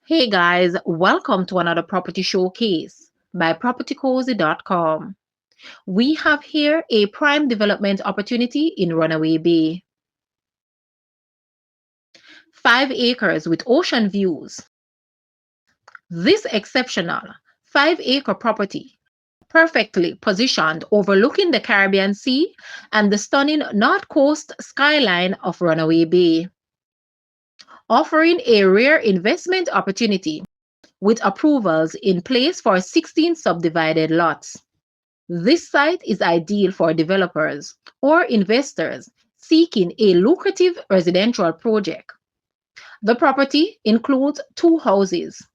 Hey guys, welcome to another property showcase by propertycozy.com. We have here a prime development opportunity in Runaway Bay. 5 acres with ocean views. This exceptional 5-acre property, perfectly positioned overlooking the Caribbean Sea and the stunning North Coast skyline of Runaway Bay, offering a rare investment opportunity with approvals in place for 16 subdivided lots. This site is ideal for developers or investors seeking a lucrative residential project. The property includes 2 houses,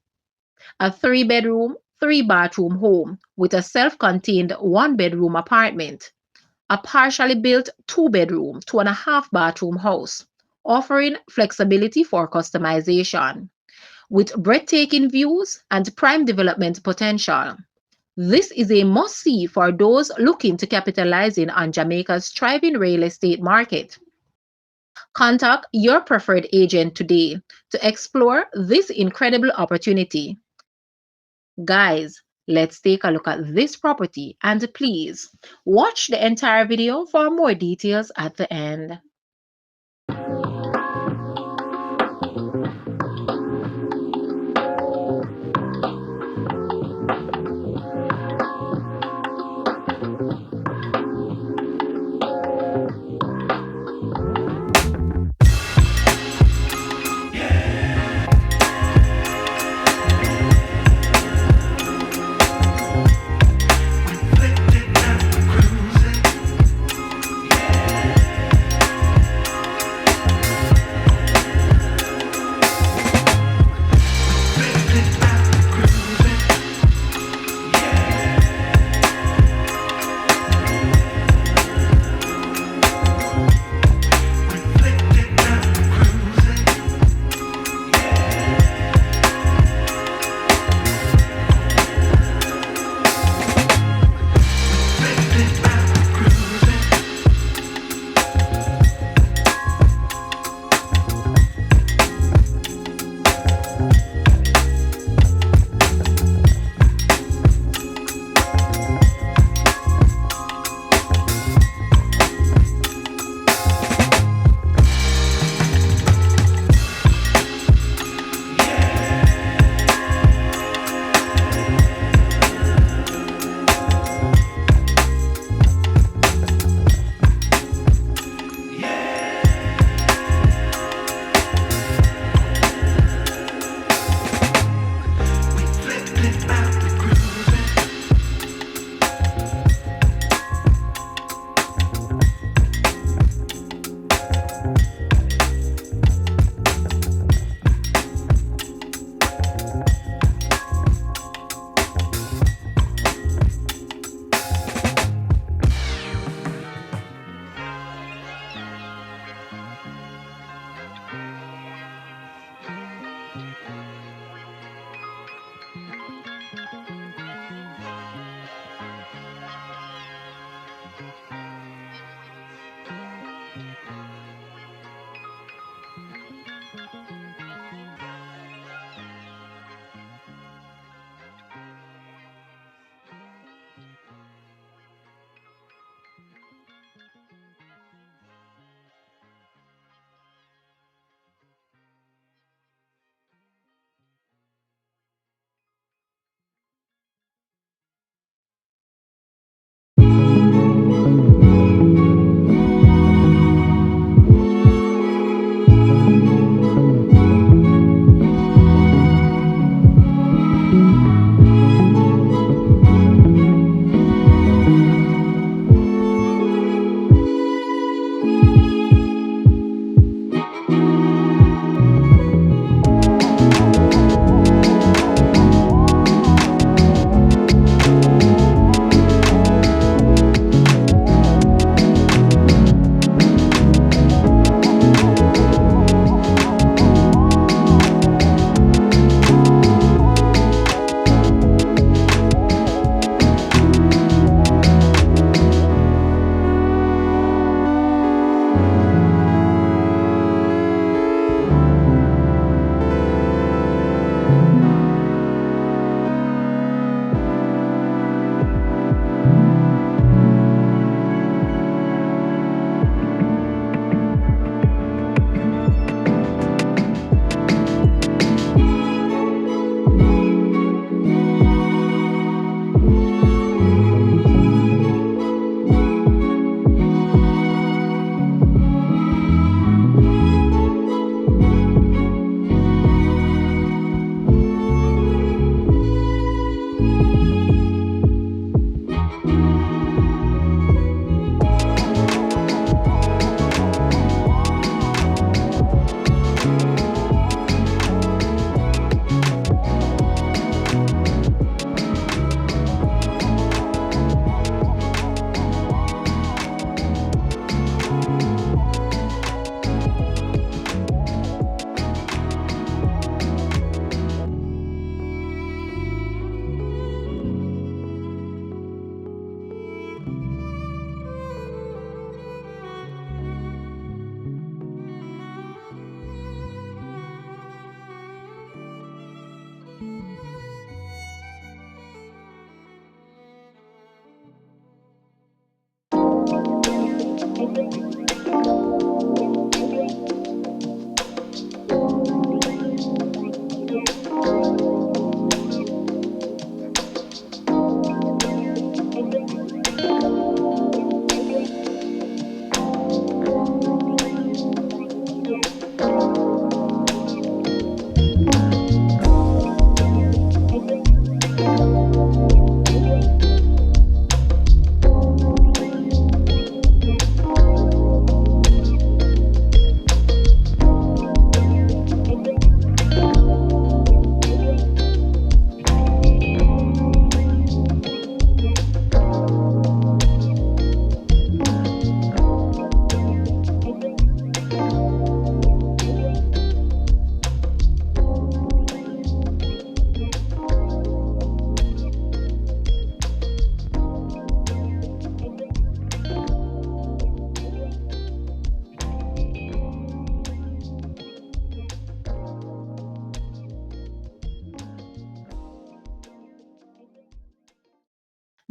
a 3-bedroom, 3-bathroom home with a self-contained 1-bedroom apartment, a partially built 2-bedroom, 2.5-bathroom house, offering flexibility for customization, with breathtaking views and prime development potential. This is a must-see for those looking to capitalizing on Jamaica's thriving real estate market. Contact your preferred agent today to explore this incredible opportunity. Guys, let's take a look at this property and please watch the entire video for more details at the end.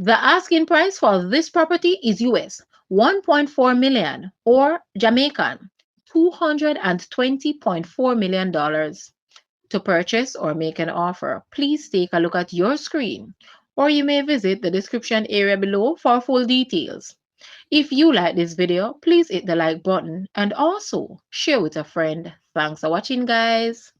The asking price for this property is US 1.4 million or Jamaican $220.4 million. To purchase or make an offer, please take a look at your screen or you may visit the description area below for full details. If you like this video, please hit the like button and also share with a friend. Thanks for watching, guys.